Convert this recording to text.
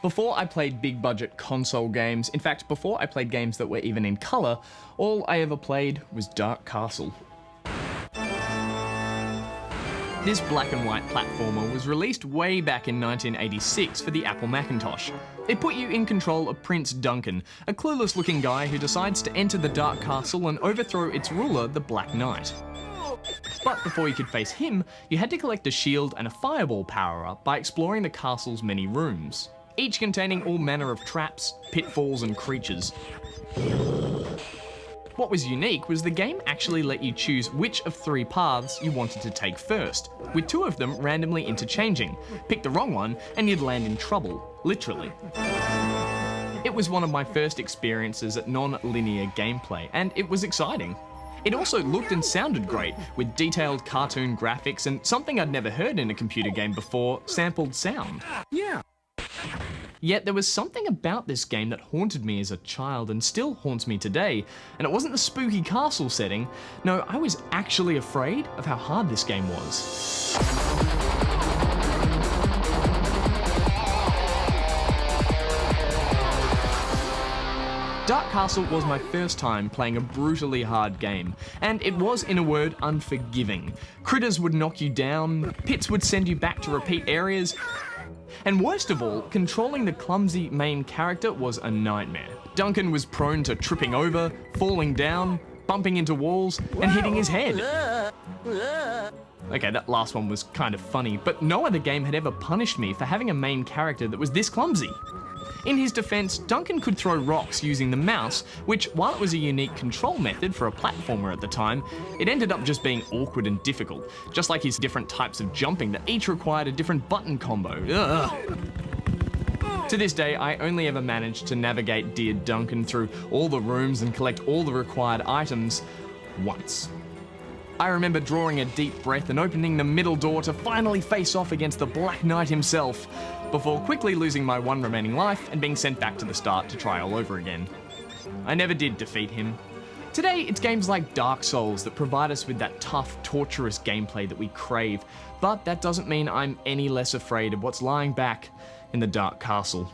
Before I played big budget console games, in fact before I played games that were even in colour, all I ever played was Dark Castle. This black and white platformer was released way back in 1986 for the Apple Macintosh. It put you in control of Prince Duncan, a clueless looking guy who decides to enter the Dark Castle and overthrow its ruler, the Black Knight. But before you could face him, you had to collect a shield and a fireball power-up by exploring the castle's many rooms, each containing all manner of traps, pitfalls and creatures. What was unique was the game actually let you choose which of 3 paths you wanted to take first, with 2 of them randomly interchanging. Pick the wrong one and you'd land in trouble, literally. It was one of my first experiences at non-linear gameplay, and it was exciting. It also looked and sounded great, with detailed cartoon graphics and something I'd never heard in a computer game before, sampled sound. Yeah. Yet there was something about this game that haunted me as a child and still haunts me today, and it wasn't the spooky castle setting. No, I was actually afraid of how hard this game was. Dark Castle was my first time playing a brutally hard game, and it was, in a word, unforgiving. Critters would knock you down, pits would send you back to repeat areas, and worst of all, controlling the clumsy main character was a nightmare. Duncan was prone to tripping over, falling down, bumping into walls, and hitting his head. Okay, that last one was kind of funny, but no other game had ever punished me for having a main character that was this clumsy. In his defense, Duncan could throw rocks using the mouse, which, while it was a unique control method for a platformer at the time, it ended up just being awkward and difficult, just like his different types of jumping that each required a different button combo. Ugh. To this day, I only ever managed to navigate dear Duncan through all the rooms and collect all the required items once. I remember drawing a deep breath and opening the middle door to finally face off against the Black Knight himself, before quickly losing my 1 remaining life and being sent back to the start to try all over again. I never did defeat him. Today, it's games like Dark Souls that provide us with that tough, torturous gameplay that we crave, but that doesn't mean I'm any less afraid of what's lying back in the Dark Castle.